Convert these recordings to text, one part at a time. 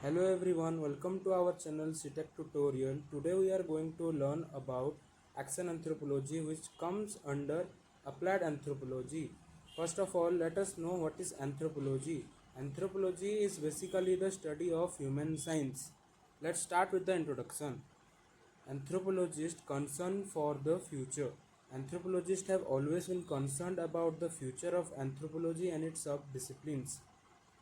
Hello everyone, welcome to our channel CTech tutorial. Today we are going to learn about action anthropology which comes under applied anthropology. First of all, let us know what is anthropology. Anthropology is basically the study of human science. Let's start with the introduction. Anthropologists concerned for the future. Anthropologists have always been concerned about the future of anthropology and its sub-disciplines.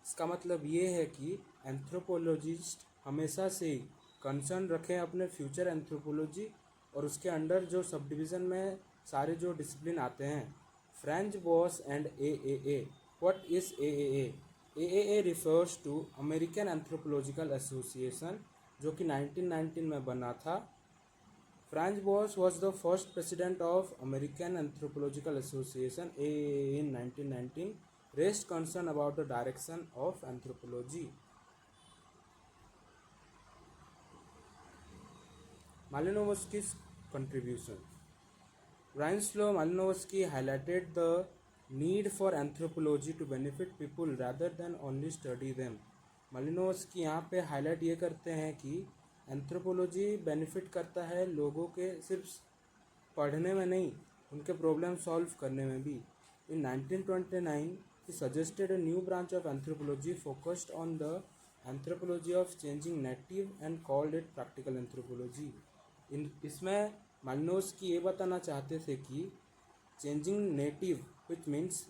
इसका मतलब ये है कि anthropologist हमेशा से ही concern रखें अपने future anthropology और उसके अंडर जो सब डिवीज़न में सारे जो डिसिप्लिन आते हैं. Franz Boas and A what is A refers to American Anthropological Association जो कि 1919 में बना था. Franz Boas was the first president of American Anthropological Association AAA in 1919, raised concern about the direction of anthropology. Malinowski's contribution. Branislaw Malinowski highlighted the need for anthropology to benefit people rather than only study them. Malinowski यहाँ पे highlight ये करते हैं कि anthropology benefit करता है लोगों के सिर्फ पढ़ने में नहीं, उनके प्रॉब्लम सॉल्व करने में भी. इन 1929 he suggested a new branch of anthropology focused on the anthropology of changing native and called it practical anthropology. इसमें मालिनोव्स्की ये बताना चाहते थे कि changing native which means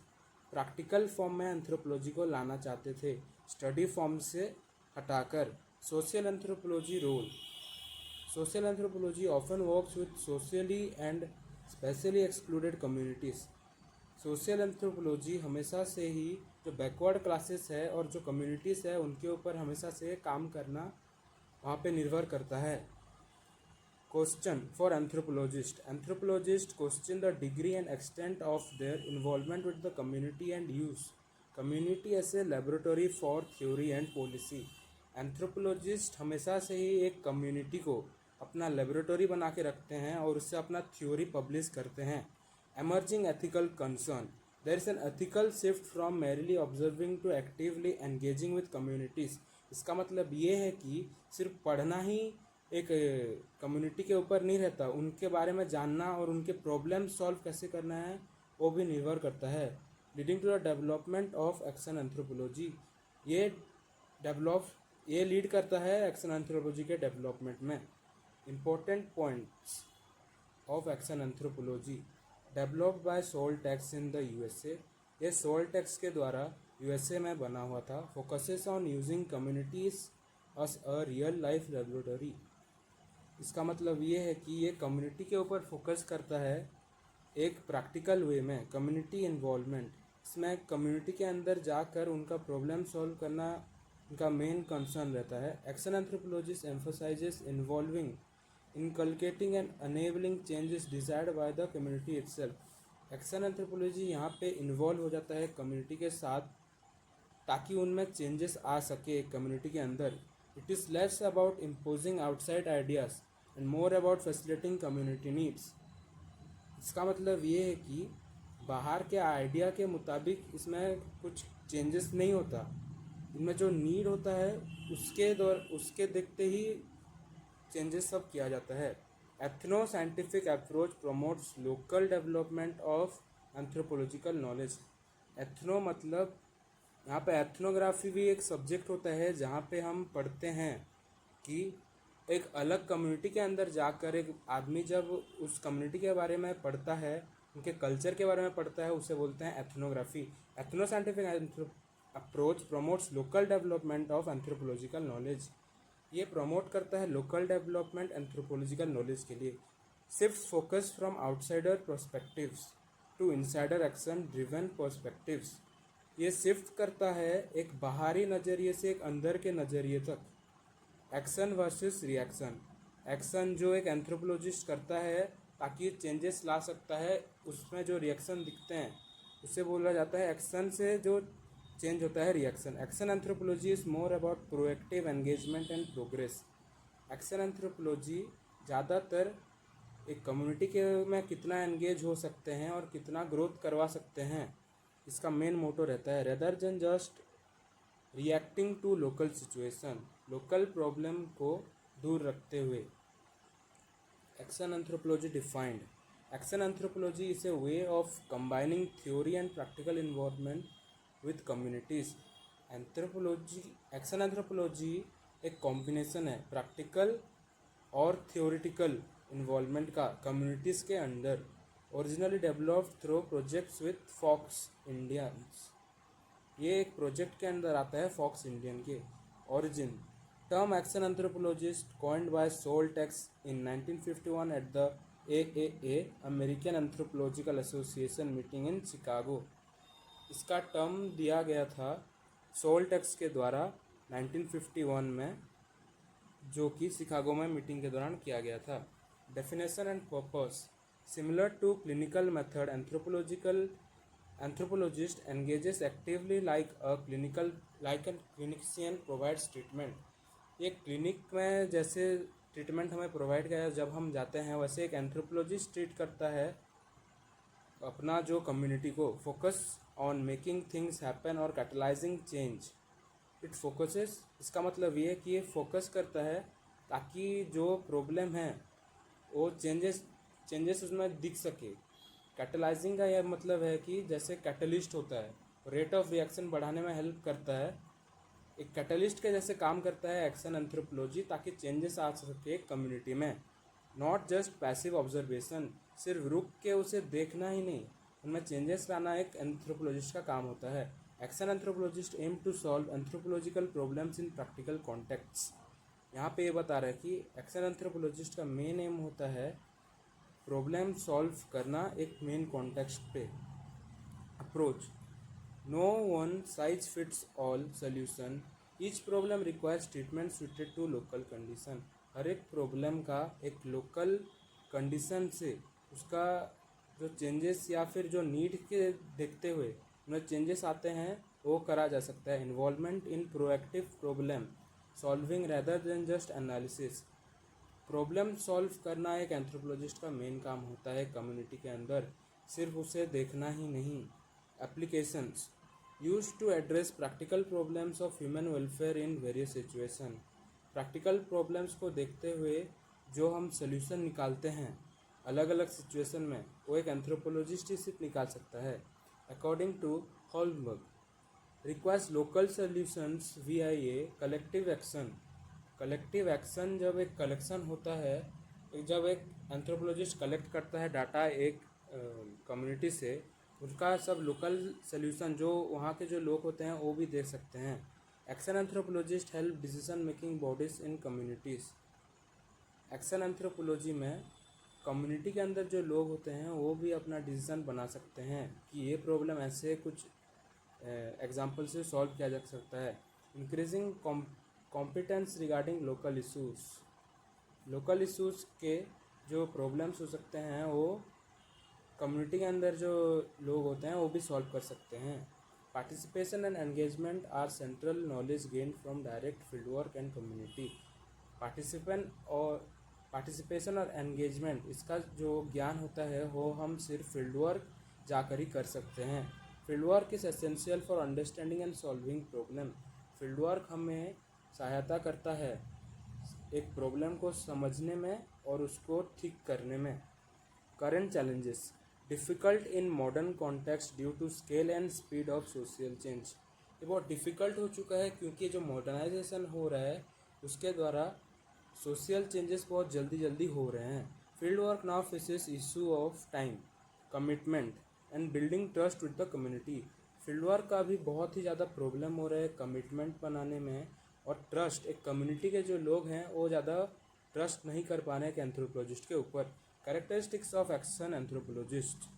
practical form में एंथ्रोपोलॉजी को लाना चाहते थे, स्टडी फॉर्म से हटाकर. Social anthropology role. Social anthropology often works with socially and specially excluded communities. Social anthropology हमेशा से ही जो बैकवर्ड क्लासेस है और जो कम्युनिटीज़ है उनके ऊपर हमेशा से काम करना वहाँ पे निर्भर करता है. Question for anthropologists. Anthropologists question the degree and extent of their involvement with the community and use community as a laboratory for theory and policy. Anthropologists हमेशा से ही एक कम्युनिटी को अपना लेबोरेटरी बना के रखते हैं और उससे अपना थ्योरी पब्लिश करते हैं. Emerging ethical concern. There is an ethical shift from merely observing to actively engaging with communities. इसका मतलब ये है कि सिर्फ पढ़ना ही एक कम्युनिटी के ऊपर नहीं रहता, उनके बारे में जानना और उनके प्रॉब्लम सॉल्व कैसे करना है वो भी निर्भर करता है. Leading to the development of action anthropology. ये लीड करता है एक्शन एंथ्रोपोलॉजी के डेवलपमेंट में. Important points of action anthropology. Developed by Sol Tax in the USA. ये सोल्टेक्स के द्वारा यूएसए में बना हुआ था. Focuses on using communities as a real life laboratory. इसका मतलब ये है कि ये कम्युनिटी के ऊपर फोकस करता है एक प्रैक्टिकल वे में. Community involvement. इसमें कम्युनिटी के अंदर जाकर उनका प्रॉब्लम सॉल्व करना उनका मेन कंसर्न रहता है. Action anthropologist emphasises involving inculcating and enabling changes desired by the community itself. Action anthropology यहाँ पे इन्वॉल्व हो जाता है कम्युनिटी के साथ ताकि उनमें चेंजेस आ सके कम्युनिटी के अंदर. It is less about imposing outside ideas and more about facilitating community needs. इसका मतलब ये है कि बाहर के आइडिया के मुताबिक इसमें कुछ चेंजेस नहीं होता, इनमें जो नीड होता है उसके देखते ही चेंजेस सब किया जाता है. Ethno scientific approach promotes local development of anthropological knowledge. Ethno मतलब यहाँ पे एथनोग्राफी भी एक सब्जेक्ट होता है जहाँ पे हम पढ़ते हैं कि एक अलग कम्युनिटी के अंदर जाकर एक आदमी जब उस कम्युनिटी के बारे में पढ़ता है, उनके कल्चर के बारे में पढ़ता है, उसे बोलते हैं ethnography. Ethno scientific approach promotes local development of anthropological knowledge. ये प्रमोट करता है लोकल डेवलपमेंट एंथ्रोपोलॉजिकल नॉलेज के लिए. Shift focus from outsider perspectives to insider action driven perspectives. ये शिफ्ट करता है एक बाहरी नज़रिए से एक अंदर के नज़रिए तक. Action versus reaction. एक्शन जो एक एंथ्रोपोलॉजिस्ट करता है ताकि चेंजेस ला सकता है, उसमें जो रिएक्शन दिखते हैं उसे बोला जाता है एक्शन से जो चेंज होता है reaction. Action anthropology is more about proactive engagement and progress. Action anthropology ज़्यादातर एक कम्युनिटी के में कितना एंगेज हो सकते हैं और कितना ग्रोथ करवा सकते हैं, इसका मेन मोटो रहता है. Reacting to local situation, local problem को दूर रखते हुए। Action anthropology defined, action anthropology is a way of combining theory and practical involvement with communities. Anthropology, action anthropology एक कॉम्बिनेशन है प्रैक्टिकल और थियोरिटिकल इन्वॉल्वमेंट का कम्युनिटीज़ के अंदर। Originally developed through projects with Fox Indians, ये एक project के अंदर आता है फॉक्स इंडियन के। Origin, term action anthropologist coined by Sol Tax in 1951 at the AAA American Anthropological association meeting in Chicago. इसका टर्म दिया गया था सोल्टेक्स के द्वारा 1951 में, जो कि शिकागो में मीटिंग के दौरान किया गया था। Definition and purpose, similar to clinical method anthropologist engages actively like a clinician provides treatment। ये क्लिनिक में जैसे ट्रीटमेंट हमें प्रोवाइड किया जब हम जाते हैं, वैसे एक एंथ्रोपोलॉजिस्ट ट्रीट करता है अपना जो कम्युनिटी को। Focus on making things happen और कैटलाइजिंग चेंज। इट फोकसेस, इसका मतलब ये है कि ये फोकस करता है ताकि जो प्रॉब्लम है वो चेंजेस उसमें दिख सके। कैटलाइजिंग का यह मतलब है कि जैसे कैटलिस्ट होता है, रेट ऑफ रिएक्शन बढ़ाने में हेल्प करता है, एक कैटलिस्ट के जैसे काम करता है एक्शन एंथ्रोपोलॉजी, ताकि चेंजेस आ सके कम्युनिटी में। नॉट जस्ट पैसिव ऑब्जर्वेशन, सिर्फ रुक के उसे देखना ही नहीं, उनमें चेंजेस लाना एक एंथ्रोपोलॉजिस्ट का काम होता है। Action anthropologist aim to solve anthropological problems in practical contexts. यहाँ पे ये बता रहा है कि एक्शन एंथ्रोपोलॉजिस्ट का मेन एम होता है प्रॉब्लम सॉल्व करना एक मेन कॉन्टेक्स्ट पे। Approach, no one size fits all solution, each problem requires treatment suited to local condition. हर एक प्रॉब्लम का एक लोकल कंडीशन से उसका जो चेंजेस या फिर जो नीड के देखते हुए उनमें चेंजेस आते हैं वो करा जा सकता है। Involvement in proactive problem solving rather than just analysis, problem solve करना एक एंथ्रोपोलॉजिस्ट का मेन काम होता है कम्युनिटी के अंदर, सिर्फ उसे देखना ही नहीं। Applications, use to address practical problems of human welfare in various situation. Practical problems को देखते हुए जो हम सोल्यूशन निकालते हैं अलग अलग सिचुएशन में, वो एक एंथ्रोपोलॉजिस्ट ही सिर्फ निकाल सकता है। According to Hallberg, requires local solutions VIA collective action. Collective action जब एक कलेक्शन होता है, जब एक एंथ्रोपोलॉजिस्ट कलेक्ट करता है डाटा एक कम्युनिटी से, उसका सब लोकल सोल्यूशन जो वहाँ के जो लोग होते हैं वो भी दे सकते हैं। Action anthropologist help decision making bodies in communities. Action anthropology में कम्युनिटी के अंदर जो लोग होते हैं वो भी अपना डिसीजन बना सकते हैं कि ये प्रॉब्लम ऐसे कुछ एग्जाम्पल से सॉल्व किया जा सकता है। Increasing competence regarding local issues, local issues के जो प्रॉब्लम्स हो सकते हैं वो कम्युनिटी के अंदर जो लोग होते हैं वो भी सॉल्व कर सकते हैं। Participation and engagement are central knowledge gain from direct field work and community. Participation और एंगेजमेंट, इसका जो ज्ञान होता है वो हम सिर्फ फील्ड वर्क जाकर ही कर सकते हैं। Field work is essential for understanding and solving problem. Field work हमें सहायता करता है एक प्रॉब्लम को समझने में और उसको ठीक करने में। Current challenges, difficult in modern context due to scale and speed of social change. ये बहुत डिफ़िकल्ट हो चुका है क्योंकि जो मॉडर्नाइजेशन हो रहा है उसके द्वारा सोशल चेंजेस बहुत जल्दी हो रहे हैं। Field work now faces issue of time, commitment and building trust with the community. Field work का भी बहुत ही ज़्यादा प्रॉब्लम हो रहा है कमिटमेंट बनाने में और ट्रस्ट। एक कम्युनिटी के जो लोग हैं वो ज़्यादा ट्रस्ट नहीं कर पा रहे हैं एंथ्रोपोलॉजिस्ट के ऊपर। Characteristics of action anthropologist,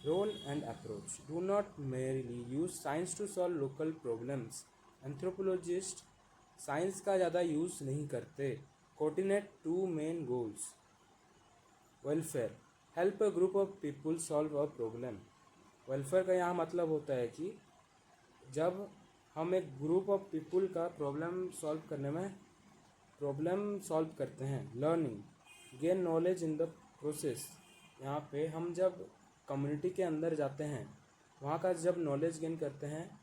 role and approach, do not merely use science to solve local problems. Anthropologist science का ज़्यादा यूज़ नहीं करते। Coordinate to main goals, welfare, help a group of people solve a problem. Welfare का यहाँ मतलब होता है कि जब हम एक ग्रुप ऑफ पीपल का प्रॉब्लम सॉल्व करते हैं। Learning, gain knowledge in the process, यहाँ पे हम जब कम्युनिटी के अंदर जाते हैं वहाँ का जब नॉलेज गेन करते हैं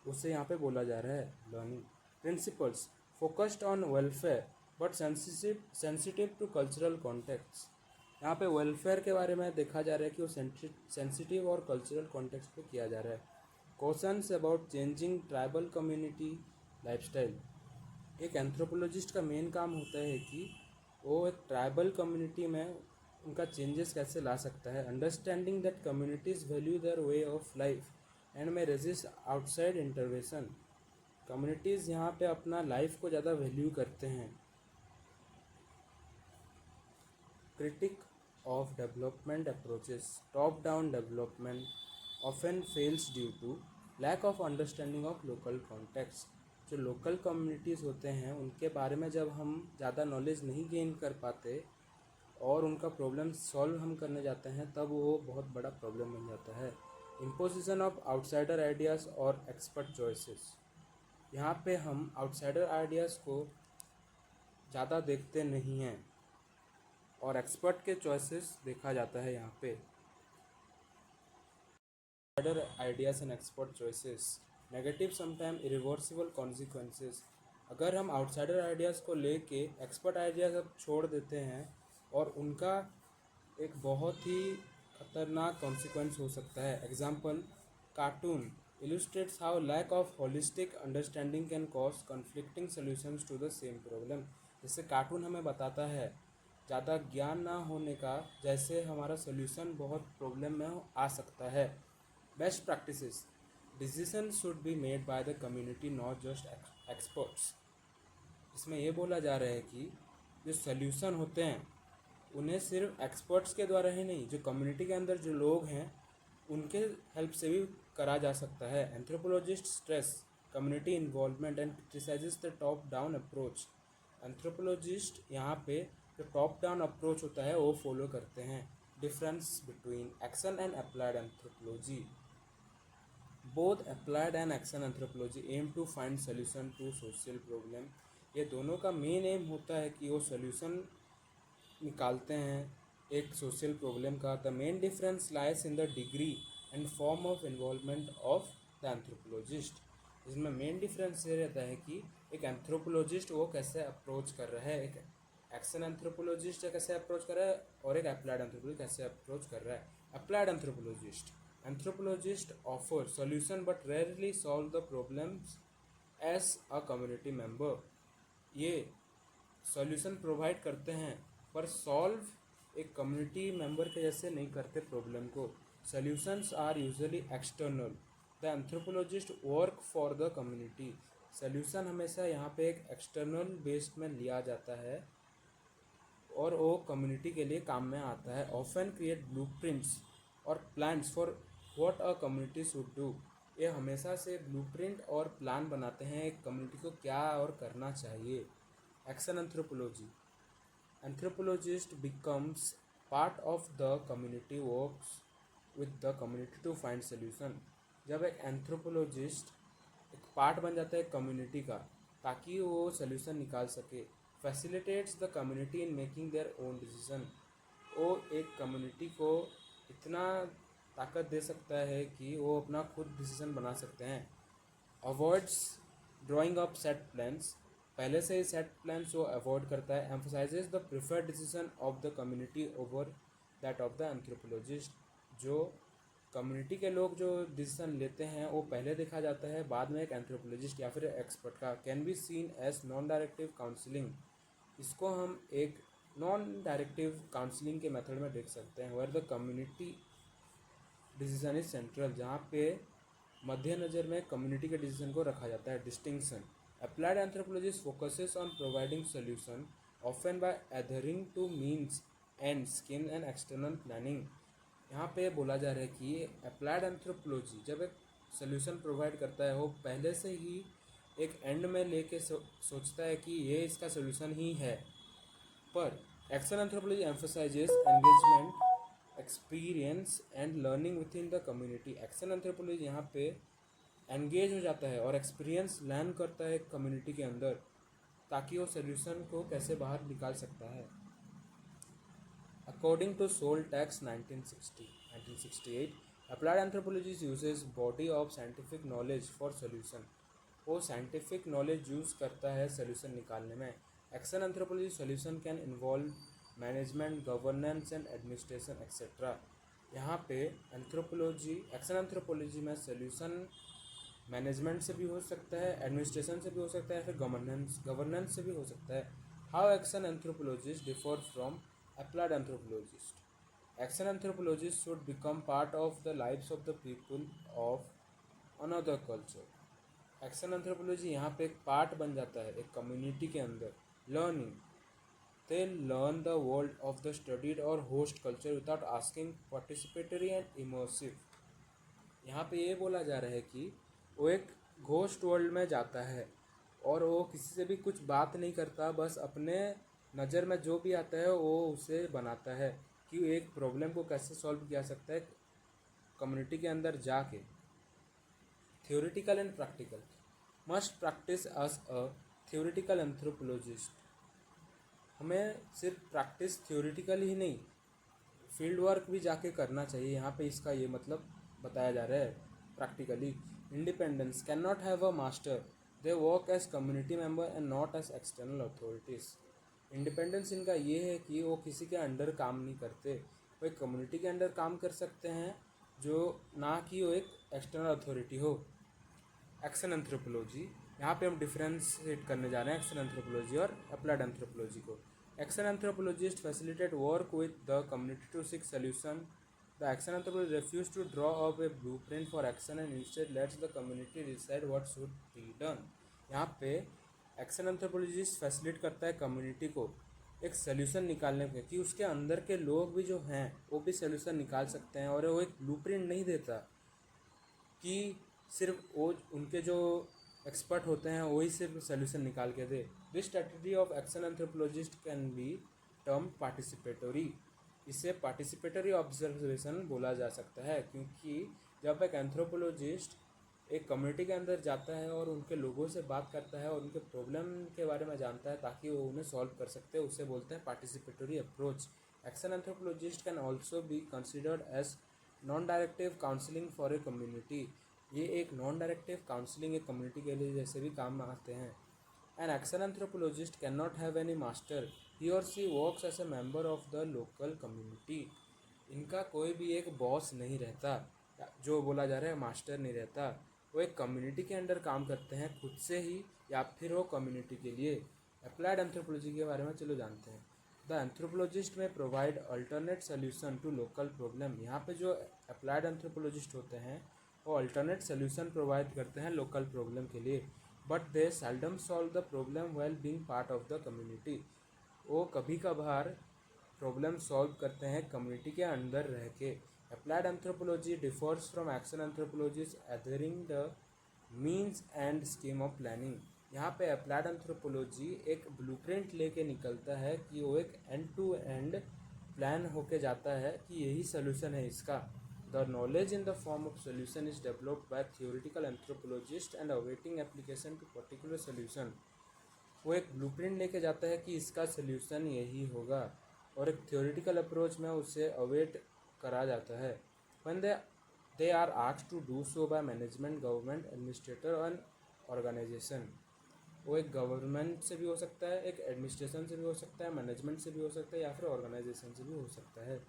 उसे यहाँ पे बोला जा रहा है learning. Principles focused on welfare but sensitive to cultural context. यहाँ पे वेलफेयर के बारे में देखा जा रहा है कि वो सेंसिटिव और कल्चरल कॉन्टेक्स्ट पे किया जा रहा है। Questions about changing tribal community lifestyle. एक एंथ्रोपोलॉजिस्ट का मेन काम होता है कि वो एक ट्राइबल कम्युनिटी में उनका चेंजेस कैसे ला सकता है। Understanding that communities value their way of life and may resist outside intervention. Communities यहाँ पे अपना लाइफ को ज़्यादा वैल्यू करते हैं। Critique of development approaches. Top down development often fails due to lack of understanding of local context. जो local communities होते हैं उनके बारे में जब हम ज़्यादा नॉलेज नहीं गेन कर पाते और उनका प्रॉब्लम सॉल्व हम करने जाते हैं तब वो बहुत बड़ा प्रॉब्लम बन जाता है। इम्पोजिशन ऑफ आउटसाइडर आइडियाज़ और एक्सपर्ट चॉइसेस। यहाँ पे हम आउटसाइडर आइडियाज़ को ज़्यादा देखते नहीं हैं और एक्सपर्ट के चॉइसेस देखा जाता है। यहाँ पे outsider ideas and expert choices negative sometime irreversible consequences. अगर हम आउटसाइडर आइडियाज़ को लेके एक्सपर्ट आइडियाज़ अब छोड़ देते हैं और उनका एक बहुत ही खतरनाक कॉन्सिक्वेंस हो सकता है। Example cartoon illustrates how lack of holistic understanding can cause conflicting solutions to the same problem। जैसे कार्टून हमें बताता है ज़्यादा ज्ञान ना होने का जैसे हमारा सोल्यूशन बहुत प्रॉब्लम में आ सकता है। Best practices decision should be made by the community not just experts. इसमें ये बोला जा रहा है कि जो सोल्यूशन होते हैं उन्हें सिर्फ एक्सपर्ट्स के द्वारा ही नहीं, जो कम्युनिटी के अंदर जो लोग हैं उनके हेल्प से भी करा जा सकता है। Anthropologist stress community involvement and criticises the top down approach. Anthropologist यहाँ पे जो टॉप डाउन अप्रोच होता है वो फॉलो करते हैं। Difference between action and applied anthropology. Both applied and action anthropology aim to find solution to social problem. ये दोनों का मेन एम होता है कि वो सोल्यूशन निकालते हैं एक सोशल प्रॉब्लम का। The main difference lies in the degree and form of involvement of the anthropologist. इसमें मेन डिफरेंस ये रहता है कि एक एंथ्रोपोलॉजिस्ट वो कैसे अप्रोच कर रहा है, एक एक्शन एंथ्रोपोलॉजिस्ट कैसे अप्रोच कर रहा है और एक अप्लाइड एंथ्रोपोलॉजिस्ट कैसे अप्रोच कर रहा है। Applied anthropologist offer solution but rarely solve the problems as a community member. ये सॉल्यूशन प्रोवाइड करते हैं पर सॉल्व एक कम्युनिटी मेंबर के जैसे नहीं करते प्रॉब्लम को। Solutions are usually external, the anthropologist work for the community. Solution हमेशा यहाँ पे एक एक्सटर्नल बेस्ड में लिया जाता है और वो कम्युनिटी के लिए काम में आता है। ऑफन क्रिएट ब्लूप्रिंट्स और plans for what a community should do. ये हमेशा से ब्लूप्रिंट और प्लान बनाते हैं एक कम्युनिटी को क्या और करना चाहिए। Action anthropology anthropologist becomes part of the community, works with the community to find solution। जब एक एंथ्रोपोलॉजिस्ट एक पार्ट बन जाता है कम्युनिटी का ताकि वो सोल्यूशन निकाल सके। Facilitates the community in making their own decision. वो एक कम्युनिटी को इतना ताकत दे सकता है कि वो अपना खुद डिसीजन बना सकते हैं। Avoids drawing up set plans. पहले से ही सेट प्लान्स वो अवॉइड करता है। Emphasises the preferred decision of the community over that of the anthropologist. जो कम्युनिटी के लोग जो डिसीजन लेते हैं वो पहले देखा जाता है, बाद में एक एंथ्रोपोलॉजिस्ट या फिर एक्सपर्ट का। Can be seen as non directive counselling. इसको हम एक नॉन डायरेक्टिव काउंसलिंग के मेथड में देख सकते हैं। Where the community decision is central, जहाँ पे मध्य नज़र में कम्युनिटी के डिसीजन को रखा जाता है। Distinction applied anthropologist focuses on providing solution often by adhering to means ends scheme and external planning। यहाँ पे बोला जा रहा है कि अप्लाइड एंथ्रोपोलॉजी जब एक सोल्यूशन प्रोवाइड करता है वो पहले से ही एक एंड में लेके सोचता है कि ये इसका सोल्यूशन ही है। पर action anthropology emphasises engagement, experience and learning with in the community. Action anthropology यहाँ पे एंगेज हो जाता है और एक्सपीरियंस लर्न करता है कम्युनिटी के अंदर ताकि वो सोल्यूशन को कैसे बाहर निकाल सकता है। According to Sol Tax 1968 applied anthropology uses body of scientific knowledge for solution. वो साइंटिफिक नॉलेज यूज़ करता है सोल्यूशन निकालने में। Action anthropology solution can involve management, governance and administration etcetera. यहाँ पे एंथ्रोपोलॉजी, एक्शन एंथ्रोपोलॉजी में सोल्यूशन मैनेजमेंट से भी हो सकता है, एडमिनिस्ट्रेशन से भी हो सकता है, फिर गवर्नेंस से भी हो सकता है। How action anthropologist differ from applied anthropologist. Action anthropologist should become part of the lives of the people of another culture. Action anthropology यहाँ पे एक पार्ट बन जाता है एक कम्युनिटी के अंदर। Learning, they learn the world of the studied or host culture without asking, participatory and immersive। यहाँ पे ये बोला जा रहा है कि वो एक घोस्ट वर्ल्ड में जाता है और वो किसी से भी कुछ बात नहीं करता, बस अपने नज़र में जो भी आता है वो उसे बनाता है कि एक प्रॉब्लम को कैसे सॉल्व किया सकता है कम्युनिटी के अंदर जाके। Theoretical and practical, must practice as a theoretical anthropologist. हमें सिर्फ प्रैक्टिस थ्योरेटिकल ही नहीं, फील्ड वर्क भी जाके करना चाहिए। यहाँ पे इसका ये मतलब बताया जा रहा है practically. Independence, can not have a master, they work as community member and not as external authorities. Independence इनका ये है कि वो किसी के अंडर काम नहीं करते, वो एक कम्युनिटी के अंडर काम कर सकते हैं, जो ना कि वो एक एक्सटर्नल अथॉरिटी हो। एक्शन एंथ्रोपोलॉजी, यहाँ पे हम डिफरेंशिएट करने जा रहे हैं एक्शन एंथ्रोपोलॉजी और अप्लाइड एंथ्रोपोलॉजी को। Action anthropologist facilitate work with the community to seek solution. The action anthropologist refuse to draw up a blueprint for action and instead lets the community decide what should be done. यहाँ पे action anthropologist facilitate करता है community को एक solution निकालने के, कि उसके अंदर के लोग भी जो हैं वो भी सोल्यूशन निकाल सकते हैं, और वो एक ब्लूप्रिंट नहीं देता कि सिर्फ वो उनके जो एक्सपर्ट होते हैं वही सिर्फ सोल्यूशन निकाल के दे। This strategy of action anthropologist can be term participatory. इसे पार्टिसिपेटरी ऑब्जर्वेशन बोला जा सकता है, क्योंकि जब एक एंथ्रोपोलॉजिस्ट एक कम्युनिटी के अंदर जाता है और उनके लोगों से बात करता है और उनके प्रॉब्लम के बारे में जानता है ताकि वो उन्हें सॉल्व कर सकते हैं, उसे बोलते हैं participatory approach. Action anthropologist can also be considered as non directive counselling for a community. ये एक नॉन डायरेक्टिव काउंसलिंग एक कम्युनिटी के लिए जैसे भी काम आते हैं। An action anthropologist can not have any master, he or she works as a member of the local community. इनका कोई भी एक बॉस नहीं रहता, जो बोला जा रहा है मास्टर नहीं रहता, वो एक कम्युनिटी के अंडर काम करते हैं खुद से ही या फिर वो कम्युनिटी के लिए। अप्लाइड एंथ्रोपोलॉजी के बारे में चलो जानते हैं। The anthropologist may provide alternate solution to local problem. यहाँ पे जो अप्लाइड एंथ्रोपोलॉजिस्ट होते हैं वो अल्टरनेट सोल्यूशन प्रोवाइड करते हैं लोकल प्रॉब्लम के लिए, but they seldom solve the problem well being part of the community. वो कभी कभार प्रॉब्लम सॉल्व करते हैं कम्युनिटी के अंदर रह के। Applied anthropology differs from action anthropologies adhering the means and scheme of planning. यहाँ पे अप्लाइड एंथ्रोपोलॉजी एक ब्लूप्रिंट लेके निकलता है कि वो एक एंड टू एंड प्लान होके जाता है कि यही सोल्यूशन है इसका। The knowledge in the form of solution is developed by theoretical anthropologist and awaiting application to particular solution। वो एक ब्लूप्रिंट लेके जाता है कि इसका सोल्यूशन यही होगा, और एक थ्योरेटिकल अप्रोच में उसे अवेट करा जाता है। when they are asked to do so by management, government, administrator and organization। वो एक गवर्नमेंट से भी हो सकता है, एक एडमिनिस्ट्रेशन से भी हो सकता है, मैनेजमेंट से भी हो सकता है, या फिर ऑर्गेनाइजेशन से भी हो सकता है।